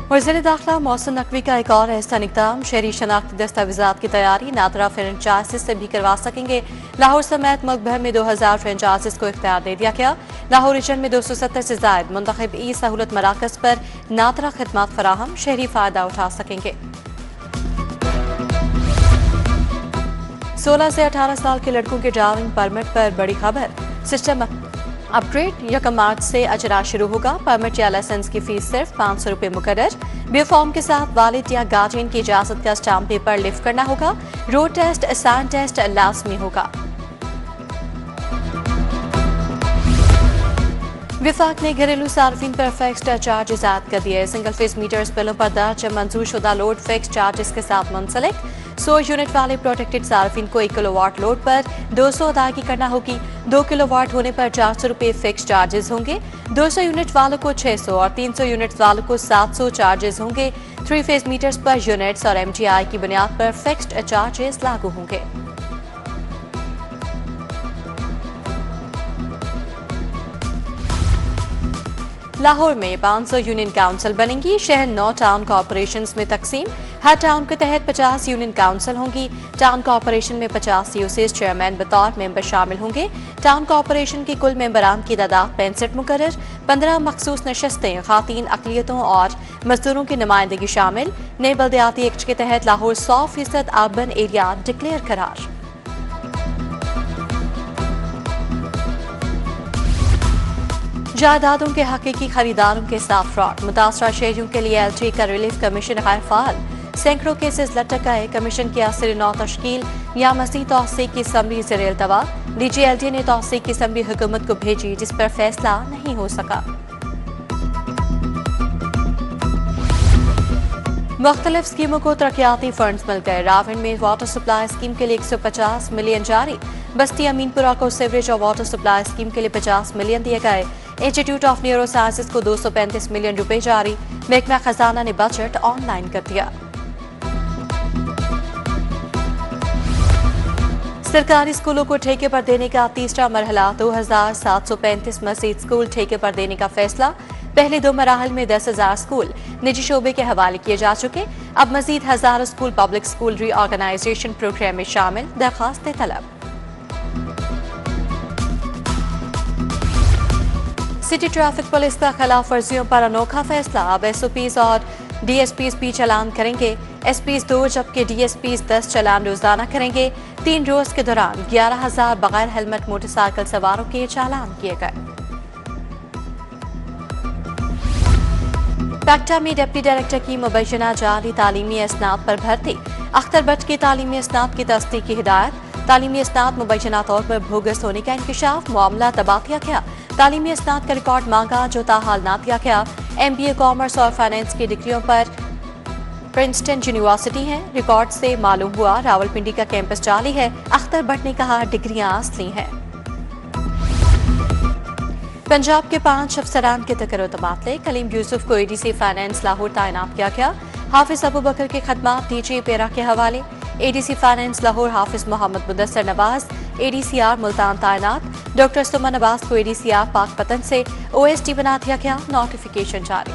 वज़ीर दाखिला मोहसिन नकवी का एक और ऐसा इक़दाम, शहरी शनाख्ती दस्तावेज़ात की तैयारी नादरा फ्रेंचाइजिस से भी करवा सकेंगे। लाहौर समेत मुल्क भर में 2000 फ्रेंचाइजिस को इख्तियार दे दिया गया। लाहौर रीजन में 270 से ज़ायद मुंतखब ई सहूलत मराकज़ पर नादरा खिदमात फराहम, शहरी फ़ायदा उठा सकेंगे। 16 से 18 साल के लड़कों के ड्राइविंग परमिट पर बड़ी खबर, सिस्टम अपग्रेड 1 मार्च से अजरा शुरू होगा। परमिट या लाइसेंस की फीस सिर्फ 500 रुपए मुकर्रर। बे फॉर्म के साथ वालिद या गार्जियन की इजाजत का स्टाम्प पेपर लिफ्ट करना होगा। रोड टेस्ट, असाइन टेस्ट लाजमी होगा। विफाक ने घरेलू सार्फिन पर फिक्स्ड चार्जेस आयद कर दिए। सिंगल फेस मीटर्स बिलों पर दर्ज मंजूर शुदा लोड फिक्स चार्जेस के साथ मुंसलिक। 100 यूनिट वाले प्रोटेक्टेड सार्फिन को 1 किलोवाट लोड पर 200 अदायगी करना होगी। 2 किलोवाट होने पर 400 रुपए फिक्स चार्जेस होंगे। 200 यूनिट वालों को 600 और 300 यूनिट वालों को 700 चार्जेस होंगे। 3 फेस मीटर्स पर यूनिट्स और MGI की बुनियाद पर फिक्स्ड चार्जेस लागू होंगे। लाहौर में 500 यूनियन काउंसिल बनेंगी। शहर 9 टाउन कॉर्पोरेशंस में तकसीम। हर टाउन के तहत 50 यूनियन काउंसिल होंगी। टाउन कॉर्पोरेशन में 50 यूसेज चेयरमैन बतौर मेंबर शामिल होंगे। टाउन कॉर्पोरेशन की कुल मेंबरान की तादाद 65 मुकर्रर। 15 मखसूस नशस्तें, खातीन अकलियतों और मजदूरों की नुमाइंदगी शामिल। नए बल्दियाती एक्ट के तहत लाहौर 100% अर्बन एरिया डिक्लेयर करार। जायदादों के हकीकी खरीदारों के साथ फ्रॉड, मुतासरा शहरियों के लिए LT का रिलीफ कमीशन गैर फाल। सैकड़ों केसेस लटक गए। कमीशन की असर नौ तश्कील या मज़ीद तौसीक की समरी ज़ेर इल्तवा। DGLT ने तौसीक की समरी हुकूमत को भेजी, जिस पर फैसला नहीं हो सका। मुख्तलिफ स्कीमों को तरक्याती फंड्स मिल गए। रावण में वाटर सप्लाई स्कीम के लिए 150 मिलियन जारी। बस्ती अमीनपुरा को सीवरेज और वाटर सप्लाई स्कीम के लिए 50 मिलियन दिए गए। इंस्टीट्यूट ऑफ न्यूरो साइंसेज को 235 मिलियन रुपए जारी। महकमा खजाना ने बजट ऑनलाइन कर दिया। सरकारी स्कूलों को ठेके पर देने का तीसरा मरहला, 2735 मजीद स्कूल ठेके पर देने का फैसला। पहले 2 मराहल में 10,000 स्कूल निजी शोबे के हवाले किए जा चुके। अब मजीद हजारों school public school reorganisation programme में शामिल। दरखास्त तलब। सिटी ट्रैफिक पुलिस का खिलाफ वर्जियों पर अनोखा फैसला। अब SOPs और DSPs भी चालान करेंगे। SPs 2 जबकि DSPs 10 चालान रोजाना करेंगे। 3 रोज के दौरान 11,000 बगैर हेलमेट मोटरसाइकिल सवारों के चालान किए गए। पैक्टा में डिप्टी डायरेक्टर की मुबैना जाली तालीमी इसनाद पर भर्ती। अख्तर भट्ट की तालीमी इसनाद की तस्दीक की हिदायत। तालीमी इसनाद मुबैना तौर पर बोगस होने का इंकशाफ, मामला तबाह किया गया। तालीमी इसनाद का रिकॉर्ड मांगा जो ताहाल ना दिया गया। MBA कॉमर्स और फाइनेंस की डिग्रियों पर प्रिंसटन यूनिवर्सिटी है। रिकॉर्ड से मालूम हुआ रावलपिंडी का कैंपस जाली है। अख्तर भट्ट ने कहा डिग्रियां असली हैं। पंजाब के 5 अफसरान के तकर्रो तबादले। कलीम यूसुफ को ADC फाइनेंस लाहौर तैनात किया गया। हाफिज अबू बकर के खदमात DG पेरा के हवाले। ADC फाइनेंस लाहौर हाफिज मोहम्मद मुदस्सर नवाज ADCR मुल्तान तैनात। डॉक्टर सुमन नवाज को ADCR पाकपतन से OSD बना दिया गया। नोटिफिकेशन जारी।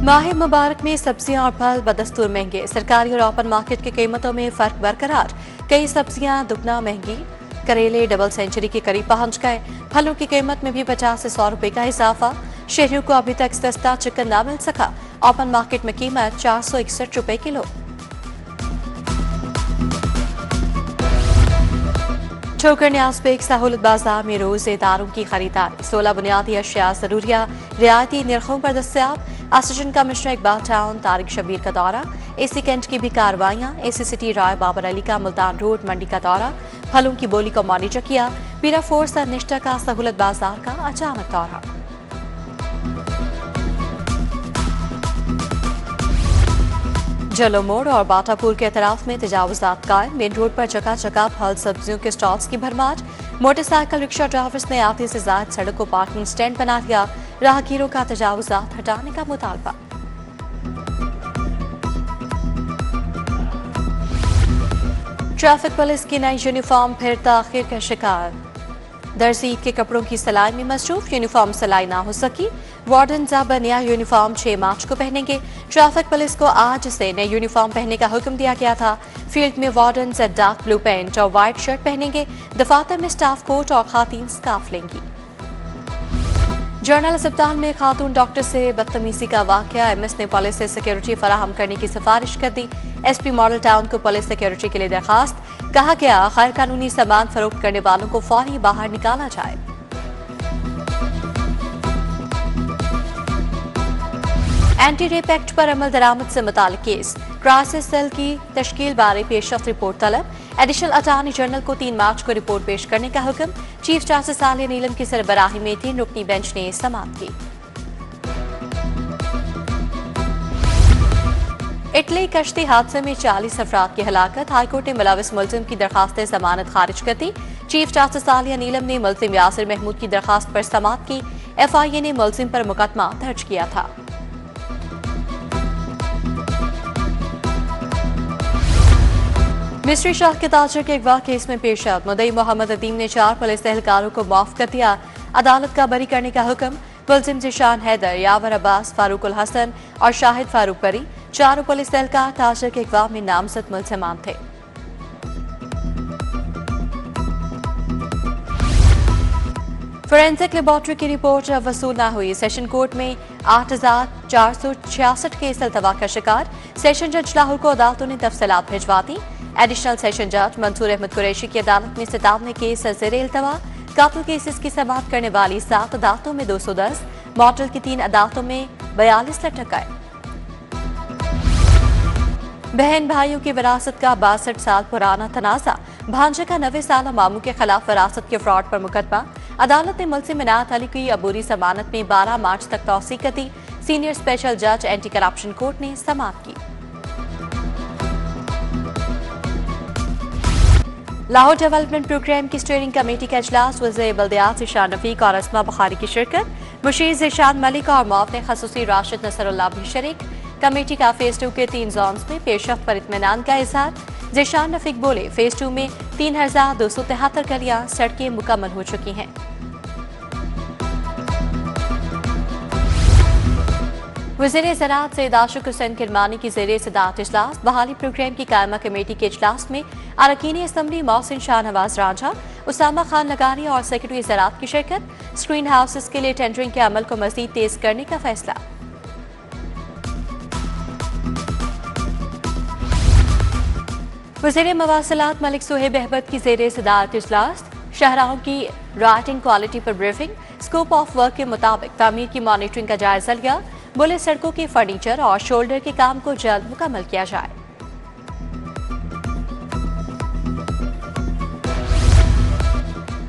माह मुबारक में सब्जियां और फल बदस्तूर महंगे। सरकारी और ओपन मार्केट की कीमतों में फर्क बरकरार। कई सब्जियां दुगना महंगी। करेले डबल सेंचुरी के करीब पहुंच गए। फलों की कीमत में भी 50 से 100 रुपए का इजाफा। शहरियों को अभी तक सस्ता चिकन ना मिल सका। ओपन मार्केट में कीमत 461 रुपए किलो। ठोकर न्यासपेक सहूलत बाजार में रोजेदारों की खरीदारी। 16 बुनियादी अशिया जरूरिया रियायती निर्खों पर दस्तियाब। Assistant commissioner Iqbal town Tariq Shabir का दौरा। AC कैंट की भी कार्रवाइयां। AC सिटी राय बाबर अली का मुल्तान रोड मंडी का दौरा। फलों की बोली को मॉनिटर किया। पीरा फोर्स और निष्ठा का सहूलत बाजार का अचानक दौरा। जलो मोड़ और बाटापुर के अतराफ में तजावुजात कायम। मेन रोड पर जगह जगह फल सब्जियों के स्टॉल्स की भरमार। मोटरसाइकिल रिक्शा ड्राइवर्स ने आधे से ज्यादा सड़क को पार्किंग स्टैंड बना दिया। राहगीरों का तजावुजात हटाने का मुतालबा। ट्रैफिक पुलिस की नई यूनिफॉर्म फिर ताखीर का शिकार। दर्जी ईद के कपड़ों की सिलाई में मसरूफ, यूनिफॉर्म सिलाई ना हो सकी। वार्डन जब नया यूनिफॉर्म 6 मार्च को पहनेंगे। ट्रैफिक पुलिस को आज से नए यूनिफॉर्म पहनने का हुक्म दिया गया था। फील्ड में वार्डन डार्क ब्लू पैंट और व्हाइट शर्ट पहनेंगे। दफातर में स्टाफ कोट और खातीन स्कार्फ लेंगी। जर्नल अस्पताल में खातून डॉक्टर से बदतमीजी का वाकया, एमएस ने पुलिस से सिक्योरिटी फराहम करने की सिफारिश कर दी। एसपी मॉडल टाउन को पुलिस सिक्योरिटी के लिए दरखास्त, कहा गया गैर कानूनी सामान फरोख्त करने वालों को फौरी बाहर निकाला जाए। एंटी रेप एक्ट पर अमल दरामद से मुतालिक केस, क्राइसिस सेल की तश्कील बारे पेशरफ्त रिपोर्ट तलब। एडिशनल अटॉर्नी जनरल को 3 मार्च को रिपोर्ट पेश करने का हुक्म। चीफ जस्टिस आलिया नीलम की सरबराही में 3 रुकनी बेंच ने समाअत की। इटली कश्ती हादसे में 40 अफराद की हलाकत, हाईकोर्ट ने मुलविस मुल्जिम की दरखास्त जमानत खारिज कर दी। चीफ जस्टिस आलिया नीलम ने मुल्जिम यासिर महमूद की दरखास्त पर समाअत की। FIA ने मुल्जिम पर मुकदमा दर्ज किया था। मिस्री शाह के ताजर के अगवा केस में पेशरफ्त, मुद्दई मोहम्मद अदीम ने 4 पुलिस एहलकारों को माफ कर दिया। अदालत का बरी करने का हुक्म। मुल्जिम जिशान हैदर, यावर अब्बास, फारूक उल हसन और शाहिद फारूक बरी। 4 पुलिस एहलकार ताजर के अगवा में नामजद मुल्जिमान थे। फोरेंसिक लेबोरेटरी की रिपोर्ट वसूल न हुई। सेशन कोर्ट में 8,466 केस अल्तवा का शिकार। सेशन जज लाहौर को अदालतों ने तफसीलात भिजवा दी। एडिशनल सेशन जज मंसूर अहमद कुरैशी की अदालत में 57 केस ज़ेरे अल्तवा। कातिल केसेस की समाअत करने वाली 7 अदालतों में 210, मॉडल की 3 अदालतों में 42 लटक गए। बहन भाइयों की विरासत का 62 साल पुराना तनाजा, भांजे का 90 साल मामू के खिलाफ विरासत के फ्रॉड पर मुकदमा। अदालत ने मुल्जिम इनायत अली की अबूरी जमानत में 12 मार्च तक तौसीक कर दी। सीनियर स्पेशल जज एंटी करप्शन कोर्ट ने समाअत की। लाहौर डेवलपमेंट प्रोग्राम की स्टीयरिंग कमेटी का इजलास, वज़ीर बल्दियात ज़ीशान रफीक और अस्मा बुखारी की शिरकत। मुशीर ज़ीशान मलिक और मुआवने खसूसी राशिद नसरुल्लाह भी शरीक। कमेटी का फेज 2 के 3 जोन्स में पेशरफ्त पर इत्मीनान का इजहार। ज़ीशान रफीक बोले, फेज 2 में 3,273 गलियां सड़कें मुकम्मल हो चुकी हैं। वज़ीर ज़राअत सैयद आशिक हुसैन किरमानी की ज़ेरे सदारत इजलास। बहाली प्रोग्राम की कायमा कमेटी के इजलास में अरकान असम्बली मोहसिन शाहनवाज रांझा, उसामा खान लगारी और सेक्रेटरी ज़राअत की शिरकत। स्क्रीन हाउसेस के लिए टेंडरिंग के अमल को मज़ीद तेज करने का फैसला। वज़ीर मवासिलात मलिक सुहेब अहमद की ज़ेरे सदारत इजलास। शहराओं की राइटिंग क्वालिटी पर ब्रीफिंग। स्कोप ऑफ वर्क के मुताबिक तामीर की मॉनिटरिंग का जायजा लिया। बोले, सड़कों के फर्नीचर और शोल्डर के काम को जल्द मुकम्मल किया जाए।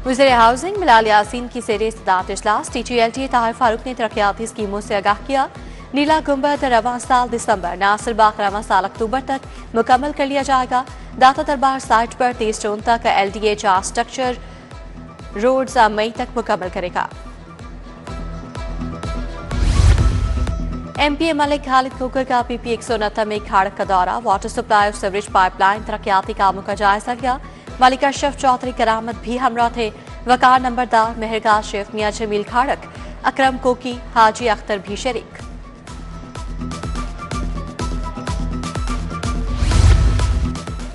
वज़ीर हाउसिंग बिलाल यासीन की ज़ेरे सदारत इजलास। TTLTA ताहिर फारूक ने तरक्याती स्कीमों से आगाह किया। नीला गुंबद रवां साल दिसंबर, नासिर बाग रवां साल अक्टूबर तक मुकम्मल कर लिया जाएगा। दाता दरबार साइट पर 30 जून तक LDA स्ट्रक्चर रोड्स मई तक मुकम्मल करेगा। MPA मलिक खालिद खोकर का PP 169 में खाड़क का दौरा। वाटर सप्लाई और सीवरेज पाइपलाइन तरक्याती कामों का जायजा लिया। मलिक अशरफ चौधरी करामत भी हमरा थे। वकार नंबरदार मेहरगार शेफ मियां जमील खाड़क, अकरम कोकी, हाजी अख्तर भी शरीक।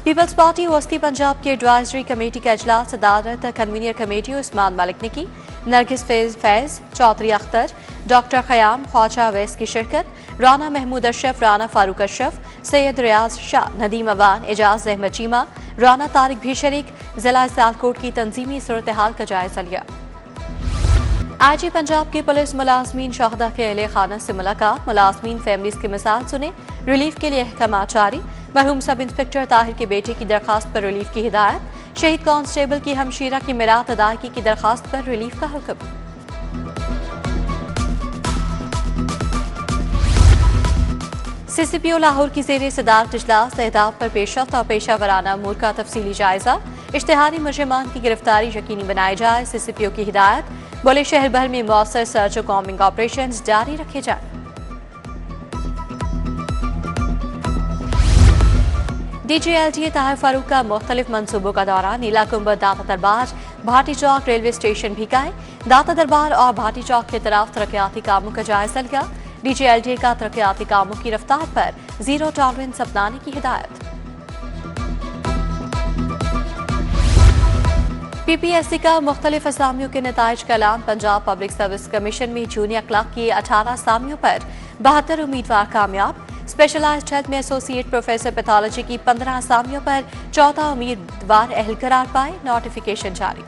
पीपल्स पार्टी वस्ती पंजाब की एडवाइजरी कमेटी का इजलास सदारत कन्वीनर कमेटी उस्मान मलिक ने की। नरगिस फैज, चौधरी अख्तर, डॉक्टर खयाम, ख्वाजा अवैस की शिरकत। राना महमूद अशरफ, राना फारूक अशरफ, सैयद रियाज शाह, नदीम अवान, एजाज अहमद चीमा, राना तारिक भी शरीक। जिला सियालकोट की तंजीमी सूरत हाल का जायजा लिया। IG पंजाब के पुलिस मुलाजमीन शहदा के अहले खाना से मुलाकात। मुलाजमीन फैमिलीज की मिसाल सुने, रिलीफ के लिए अहकाम जारी। मरहूम सब इंस्पेक्टर ताहिर के बेटे की दरखास्त पर रिलीफ की हिदायत। शहीद कांस्टेबल की हमशीरा की मिरात अदायगी की दरखास्त पर रिलीफ का हुक्म। CCPO लाहौर की ज़ेरे सदारत इजलास। एहदाफ पर पेशरफ्त और पेशा वराना अमूर का तफसीली जायजा। इश्तिहारी मुजरिमान की गिरफ्तारी यकीनी बनाई जाए। CCPO की हिदायत। बोले, शहर भर में मौसर सर्च और कॉम्बिंग ऑपरेशन जारी रखे जाए। DGLTA ताहिर फारूक का मुख्तलिफ मनसूबों का दौरा। नीला कुंभ, दाता दरबार, भाटी चौक रेलवे स्टेशन भी गए। दाता दरबार और भाटी चौक की तरफ तरक्याती कामों का जायजा लिया। DGLD का तरक्याती कामों की रफ्तार पर जीरो टॉलरेंस अपनाने की हिदायत। PPSC का मुख्तलिफ असामियों के नताइज का ऐलान। पंजाब पब्लिक सर्विस कमीशन में जूनियर क्लर्क की 18 असामियों पर 72 उम्मीदवार कामयाब। स्पेशलाइज्ड हेल्थ में एसोसिएट प्रोफेसर पैथोलॉजी की 15 असामियों पर 14 उम्मीदवार अहल करार पाए। नोटिफिकेशन जारी।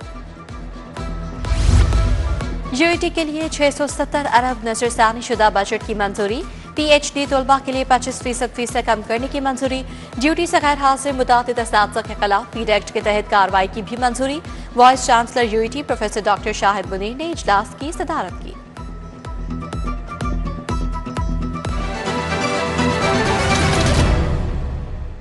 UET के लिए 670 अरब नजरसानी शुदा बजट की मंजूरी। PhD तलबा के लिए 25% फीस कम करने की मंजूरी। ड्यूटी से गैर हाजिर मुतादिद असातिज़ा के खिलाफ पीड एक्ट के तहत कार्रवाई की भी मंजूरी। Vice chancellor UET professor doctor Shahid Munir ने इजलास की सदारत की।